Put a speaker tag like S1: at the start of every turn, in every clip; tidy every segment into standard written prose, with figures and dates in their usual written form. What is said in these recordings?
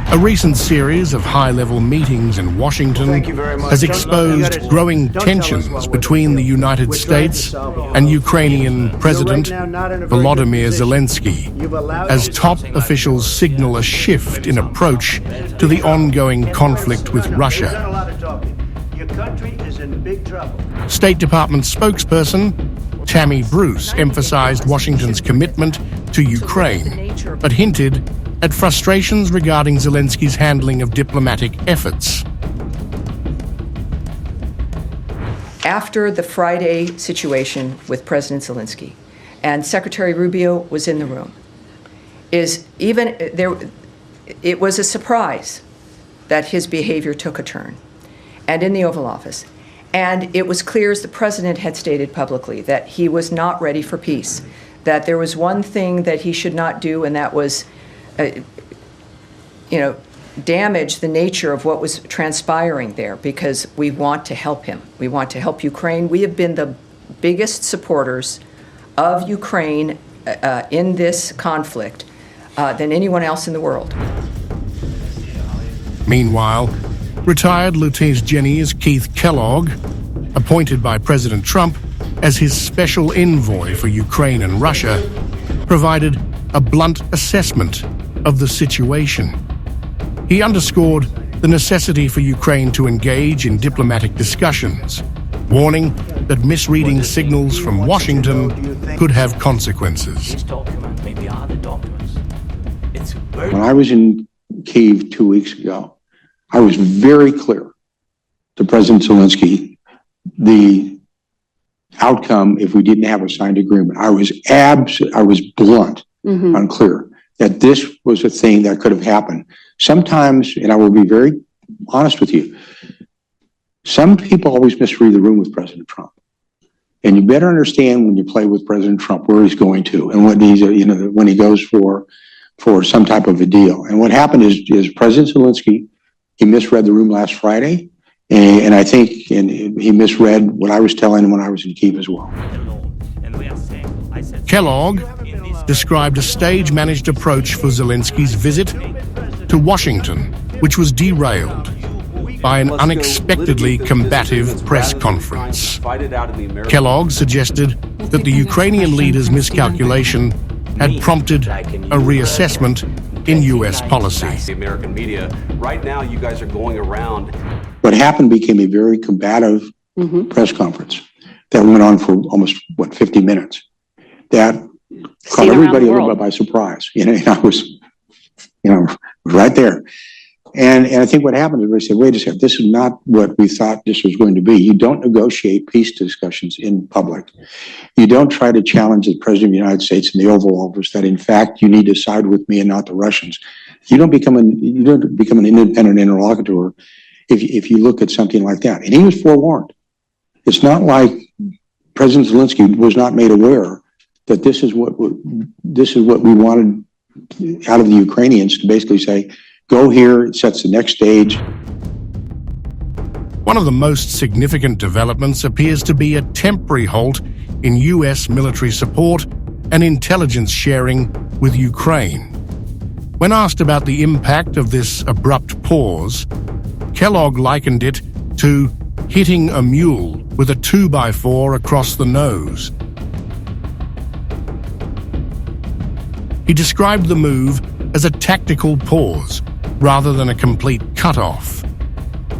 S1: A recent series of high-level meetings in Washington has exposed growing tensions between the United States and Ukrainian President Volodymyr Zelenskyy, as top officials signal a shift in approach to the ongoing conflict with Russia. State Department spokesperson Tammy Bruce emphasized Washington's commitment to Ukraine, but hinted at frustrations regarding Zelenskyy's handling of diplomatic efforts.
S2: After the Friday situation with President Zelenskyy, and Secretary Rubio was in the room, it was a surprise that his behavior took a turn, and in the Oval Office. And it was clear, as the president had stated publicly, that he was not ready for peace, that there was one thing that he should not do, and that was damage the nature of what was transpiring there, because we want to help him. We want to help Ukraine. We have been the biggest supporters of Ukraine in this conflict than anyone else in the world.
S1: Meanwhile, retired Lieutenant General Keith Kellogg, appointed by President Trump as his special envoy for Ukraine and Russia, provided a blunt assessment of the situation. He underscored the necessity for Ukraine to engage in diplomatic discussions, warning that misreading signals from Washington could have consequences.
S3: When I was in Kyiv 2 weeks ago, I was very clear to President Zelenskyy the outcome if we didn't have a signed agreement. I was blunt and clear that this was a thing that could have happened. Sometimes, and I will be very honest with you, some people always misread the room with President Trump. And you better understand when you play with President Trump where he's going to and what he's, when he goes for some type of a deal. And what happened is President Zelenskyy, he misread the room last Friday, and I think he misread what I was telling him when I was in Kyiv as well.
S1: Kellogg described a stage-managed approach for Zelenskyy's visit to Washington, which was derailed by an unexpectedly combative press conference. Kellogg suggested that the Ukrainian leader's miscalculation had prompted a reassessment in U.S. policy.
S4: The American media, right now you guys are going around.
S3: What happened became a very combative press conference that went on for almost, 50 minutes. That caught everybody a little bit by surprise. I was, right there. And I think what happened is everybody said, wait a second, this is not what we thought this was going to be. You don't negotiate peace discussions in public. You don't try to challenge the President of the United States in the Oval Office that, in fact, you need to side with me and not the Russians. You don't become an independent interlocutor if you look at something like that. And he was forewarned. It's not like President Zelenskyy was not made aware that this is what we wanted out of the Ukrainians, to basically say, go here, it sets the next stage.
S1: One of the most significant developments appears to be a temporary halt in U.S. military support and intelligence sharing with Ukraine. When asked about the impact of this abrupt pause, Kellogg likened it to hitting a mule with a 2x4 across the nose. He described the move as a tactical pause rather than a complete cut-off,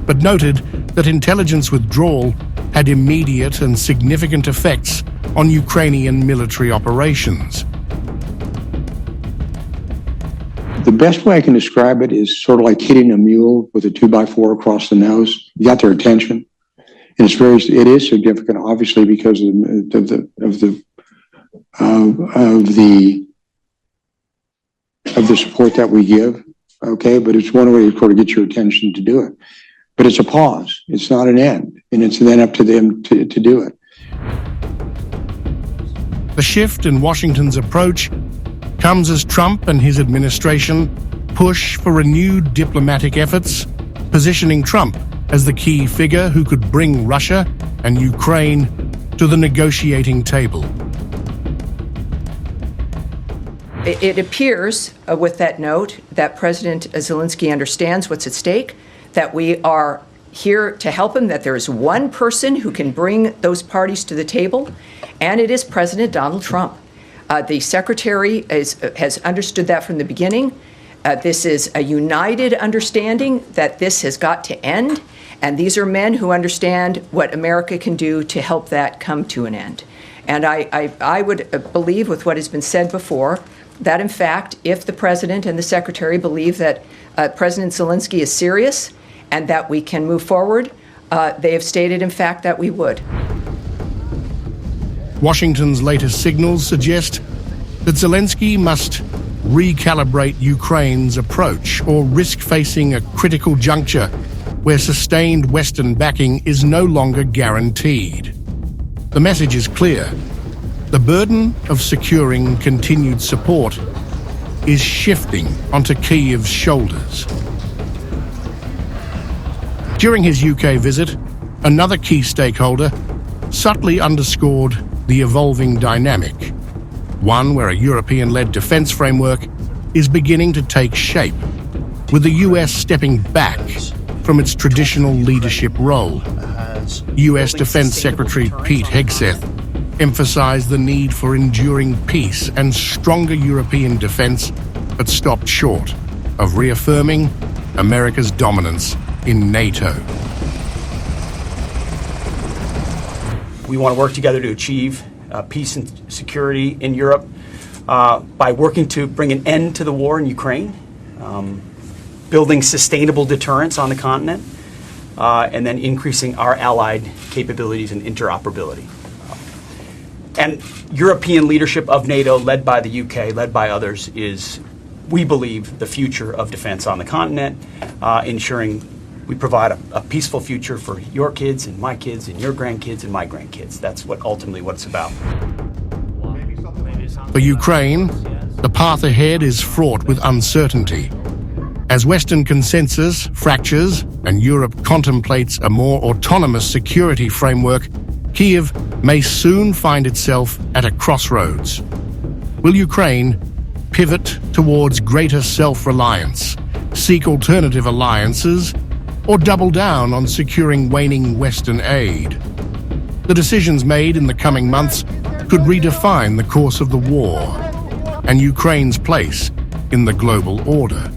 S1: but noted that intelligence withdrawal had immediate and significant effects on Ukrainian military operations.
S3: The best way I can describe it is sort of like hitting a mule with a 2x4 across the nose. You got their attention, and it is significant, obviously, because of the support that we give. Okay, but it's one way to sort of get your attention to do it. But it's a pause. It's not an end, and it's then up to them to do it.
S1: The shift in Washington's approach comes as Trump and his administration push for renewed diplomatic efforts, positioning Trump as the key figure who could bring Russia and Ukraine to the negotiating table.
S2: It appears, with that note, that President Zelenskyy understands what's at stake, that we are here to help him, that there is one person who can bring those parties to the table, and it is President Donald Trump. The Secretary has understood that from the beginning. This is a united understanding that this has got to end, and these are men who understand what America can do to help that come to an end. And I would believe, with what has been said before, that in fact, if the President and the Secretary believe that President Zelenskyy is serious and that we can move forward, they have stated, in fact, that we would.
S1: Washington's latest signals suggest that Zelenskyy must recalibrate Ukraine's approach or risk facing a critical juncture where sustained Western backing is no longer guaranteed. The message is clear. The burden of securing continued support is shifting onto Kyiv's shoulders. During his UK visit, another key stakeholder subtly underscored the evolving dynamic, one where a European-led defense framework is beginning to take shape, with the US stepping back from its traditional leadership role. US Defense Secretary Pete Hegseth emphasized the need for enduring peace and stronger European defense, but stopped short of reaffirming America's dominance in NATO.
S5: We want to work together to achieve peace and security in Europe by working to bring an end to the war in Ukraine, building sustainable deterrence on the continent, and then increasing our allied capabilities and interoperability. And European leadership of NATO, led by the UK, led by others, is, we believe, the future of defense on the continent, ensuring we provide a peaceful future for your kids and my kids and your grandkids and my grandkids. That's ultimately what it's about.
S1: For Ukraine, the path ahead is fraught with uncertainty. As Western consensus fractures and Europe contemplates a more autonomous security framework, Kyiv may soon find itself at a crossroads. Will Ukraine pivot towards greater self-reliance, seek alternative alliances, or double down on securing waning Western aid? The decisions made in the coming months could redefine the course of the war and Ukraine's place in the global order.